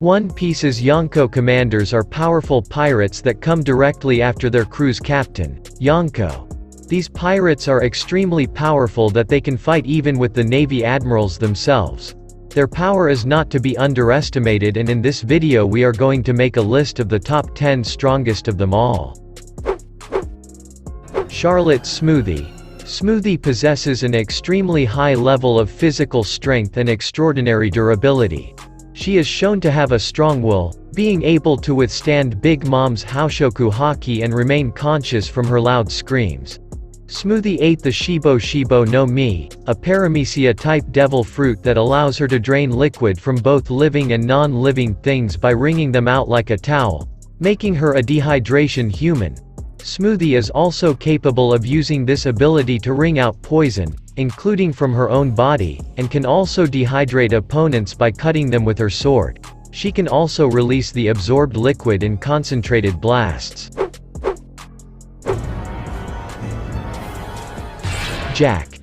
One Piece's Yonko commanders are powerful pirates that come directly after their crew's captain, Yonko. These pirates are extremely powerful that they can fight even with the Navy admirals themselves. Their power is not to be underestimated, and in this video we are going to make a list of the top 10 strongest of them all. Charlotte Smoothie. Smoothie possesses an extremely high level of physical strength and extraordinary durability. She is shown to have a strong will, being able to withstand Big Mom's Haoshoku haki and remain conscious from her loud screams. Smoothie ate the Shibo Shibo no Mi, a paramecia-type devil fruit that allows her to drain liquid from both living and non-living things by wringing them out like a towel, making her a dehydration human. Smoothie is also capable of using this ability to wring out poison, including from her own body, and can also dehydrate opponents by cutting them with her sword. She can also release the absorbed liquid in concentrated blasts. Jack.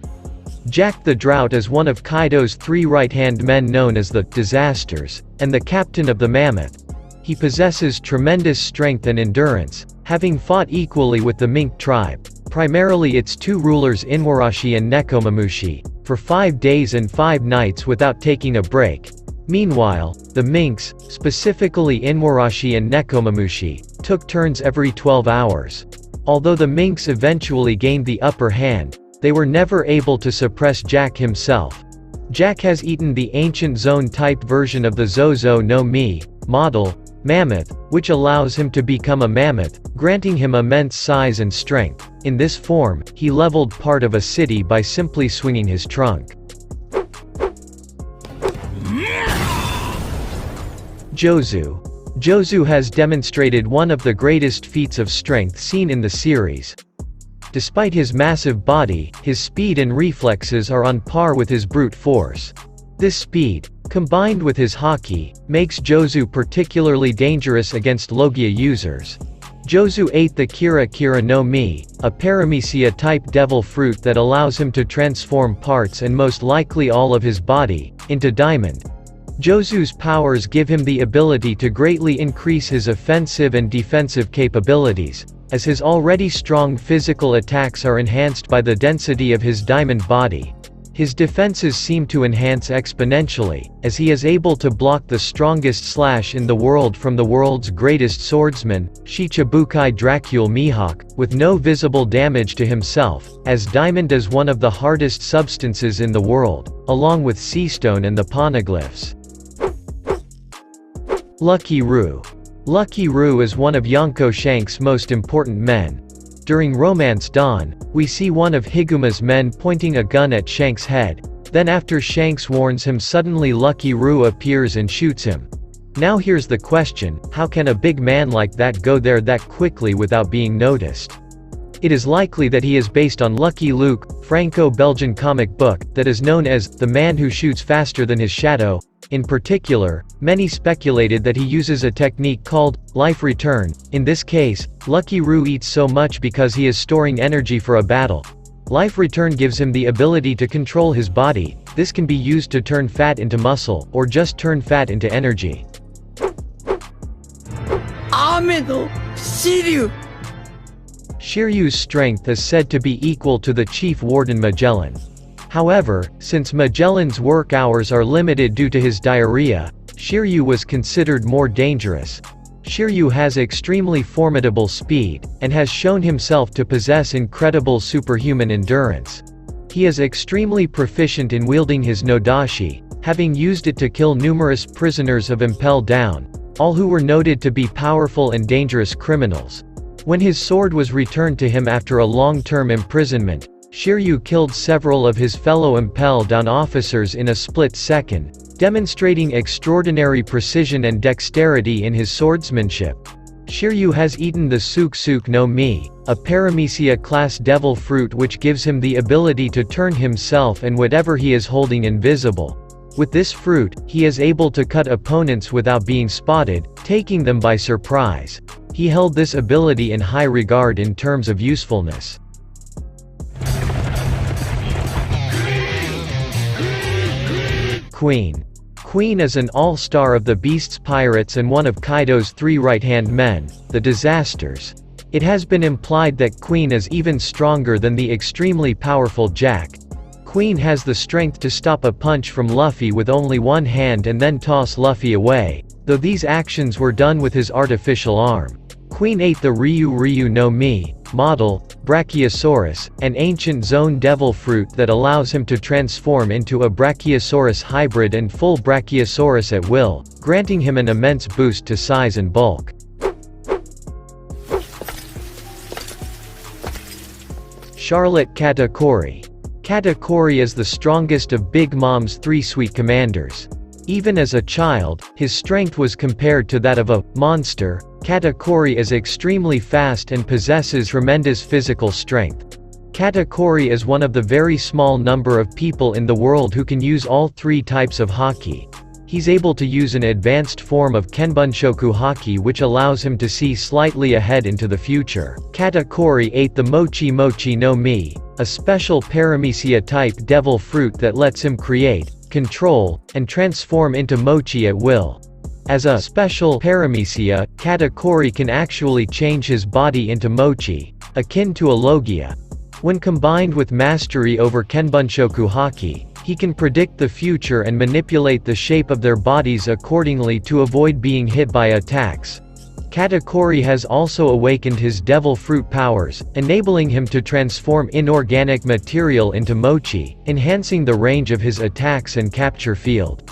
Jack the Drought is one of Kaido's 3 right-hand men known as the Disasters, and the captain of the Mammoth. He possesses tremendous strength and endurance, having fought equally with the Mink tribe, primarily its 2 rulers Inuarashi and Nekomamushi, for 5 days and 5 nights without taking a break. Meanwhile, the Minks, specifically Inuarashi and Nekomamushi, took turns every 12 hours. Although the Minks eventually gained the upper hand, they were never able to suppress Jack himself. Jack has eaten the ancient zone-type version of the Zozo no Mi model mammoth, which allows him to become a mammoth, granting him immense size and strength. In this form, he leveled part of a city by simply swinging his trunk. Jozu. Jozu has demonstrated one of the greatest feats of strength seen in the series. Despite his massive body, his speed and reflexes are on par with his brute force. This speed, combined with his haki, makes Jozu particularly dangerous against Logia users. Jozu ate the Kira Kira no Mi, a paramecia-type devil fruit that allows him to transform parts and most likely all of his body, into diamond. Jozu's powers give him the ability to greatly increase his offensive and defensive capabilities, as his already strong physical attacks are enhanced by the density of his diamond body. His defenses seem to enhance exponentially, as he is able to block the strongest slash in the world from the world's greatest swordsman, Shichibukai Dracule Mihawk, with no visible damage to himself, as diamond is one of the hardest substances in the world, along with seastone and the poneglyphs. Lucky Roo. Lucky Roo is one of Yonko Shank's most important men. During Romance Dawn, we see one of Higuma's men pointing a gun at Shank's head. Then after Shanks warns him, suddenly Lucky Roo appears and shoots him. Now here's the question, how can a big man like that go there that quickly without being noticed? It is likely that he is based on Lucky Luke, Franco-Belgian comic book, that is known as the man who shoots faster than his shadow. In particular, many speculated that he uses a technique called life return. In this case, Lucky Roo eats so much because he is storing energy for a battle. Life return gives him the ability to control his body. This can be used to turn fat into muscle, or just turn fat into energy. Shiryu's strength is said to be equal to the Chief Warden Magellan. However, since Magellan's work hours are limited due to his diarrhea, Shiryu was considered more dangerous. Shiryu has extremely formidable speed, and has shown himself to possess incredible superhuman endurance. He is extremely proficient in wielding his Nodashi, having used it to kill numerous prisoners of Impel Down, all who were noted to be powerful and dangerous criminals. When his sword was returned to him after a long-term imprisonment, Shiryu killed several of his fellow Impel Down officers in a split second, demonstrating extraordinary precision and dexterity in his swordsmanship. Shiryu has eaten the Suk Suk no Mi, a paramecia-class devil fruit which gives him the ability to turn himself and whatever he is holding invisible. With this fruit, he is able to cut opponents without being spotted, taking them by surprise. He held this ability in high regard in terms of usefulness. Queen. Queen is an all-star of the Beast's pirates and one of Kaido's 3 right-hand men, the Disasters. It has been implied that Queen is even stronger than the extremely powerful Jack. Queen has the strength to stop a punch from Luffy with only one hand and then toss Luffy away, though these actions were done with his artificial arm. Queen ate the Ryu no Mi, model, Brachiosaurus, an ancient zone devil fruit that allows him to transform into a Brachiosaurus hybrid and full Brachiosaurus at will, granting him an immense boost to size and bulk. Charlotte Katakuri. Katakuri is the strongest of Big Mom's 3 sweet commanders. Even as a child, his strength was compared to that of a monster. Katakuri is extremely fast and possesses tremendous physical strength. Katakuri is one of the very small number of people in the world who can use all 3 types of haki. He's able to use an advanced form of Kenbunshoku haki which allows him to see slightly ahead into the future. Katakuri ate the Mochi no Mi, a special paramecia-type devil fruit that lets him create, control, and transform into mochi at will. As a special paramecia, Katakuri can actually change his body into mochi, akin to a logia. When combined with mastery over Kenbunshoku haki, he can predict the future and manipulate the shape of their bodies accordingly to avoid being hit by attacks. Katakuri has also awakened his devil fruit powers, enabling him to transform inorganic material into mochi, enhancing the range of his attacks and capture field.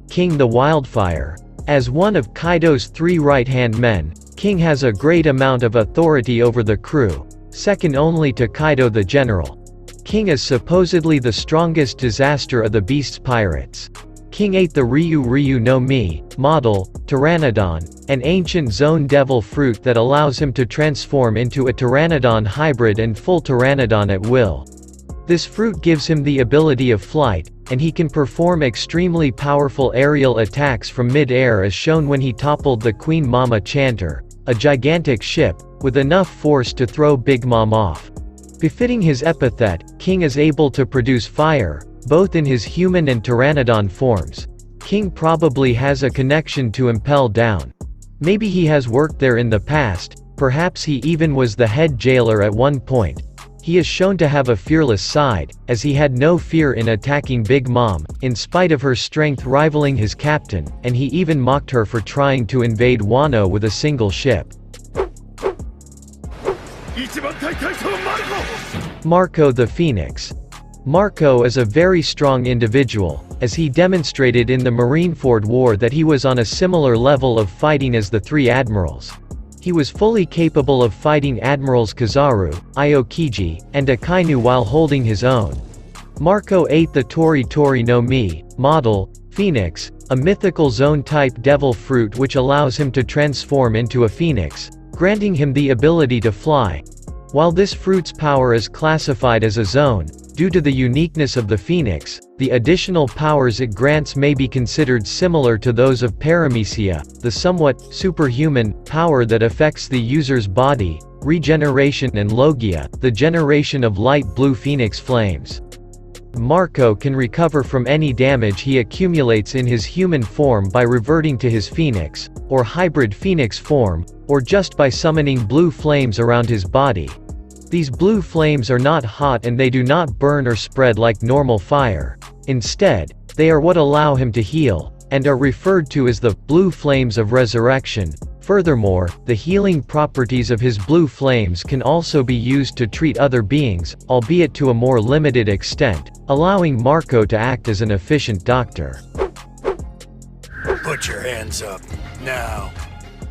King the Wildfire. As one of Kaido's 3 right-hand men, King has a great amount of authority over the crew, second only to Kaido the General. King is supposedly the strongest disaster of the Beast's pirates. King ate the Ryu no Mi, model, Pteranodon, an ancient zone devil fruit that allows him to transform into a Pteranodon hybrid and full Pteranodon at will. This fruit gives him the ability of flight, and he can perform extremely powerful aerial attacks from mid-air as shown when he toppled the Queen Mama Chanter, a gigantic ship, with enough force to throw Big Mom off. Befitting his epithet, King is able to produce fire, both in his human and Pteranodon forms. King probably has a connection to Impel Down. Maybe he has worked there in the past, perhaps he even was the head jailer at one point. He is shown to have a fearless side, as he had no fear in attacking Big Mom, in spite of her strength rivaling his captain, and he even mocked her for trying to invade Wano with a single ship. Marco the Phoenix. Marco is a very strong individual, as he demonstrated in the Marineford War that he was on a similar level of fighting as the 3 admirals. He was fully capable of fighting Admirals Kizaru, Aokiji, and Akainu while holding his own. Marco ate the Tori no Mi, model, Phoenix, a mythical zone-type devil fruit which allows him to transform into a phoenix, granting him the ability to fly. While this fruit's power is classified as a zone, due to the uniqueness of the phoenix, the additional powers it grants may be considered similar to those of paramecia, the somewhat superhuman power that affects the user's body, regeneration and logia, the generation of light blue phoenix flames. Marco can recover from any damage he accumulates in his human form by reverting to his phoenix, or hybrid phoenix form, or just by summoning blue flames around his body. These blue flames are not hot and they do not burn or spread like normal fire. Instead, they are what allow him to heal, and are referred to as the blue flames of resurrection. Furthermore, the healing properties of his blue flames can also be used to treat other beings, albeit to a more limited extent, allowing Marco to act as an efficient doctor. Put your hands up, now.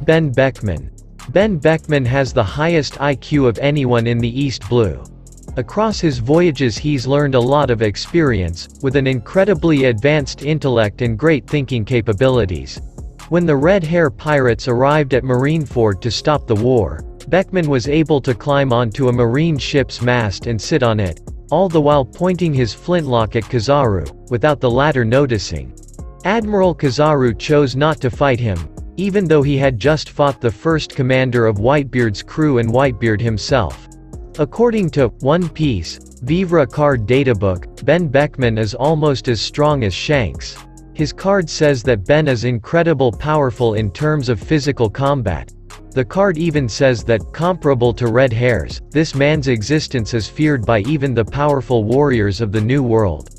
Ben Beckman. Ben Beckman has the highest IQ of anyone in the East Blue. Across his voyages he's learned a lot of experience, with an incredibly advanced intellect and great thinking capabilities. When the Red Hair Pirates arrived at Marineford to stop the war, Beckman was able to climb onto a marine ship's mast and sit on it, all the while pointing his flintlock at Kizaru, without the latter noticing. Admiral Kizaru chose not to fight him, even though he had just fought the first commander of Whitebeard's crew and Whitebeard himself. According to One Piece Vivre card databook, Ben Beckman is almost as strong as Shanks. His card says that Ben is incredible powerful in terms of physical combat. The card even says that, comparable to red hairs, this man's existence is feared by even the powerful warriors of the New World.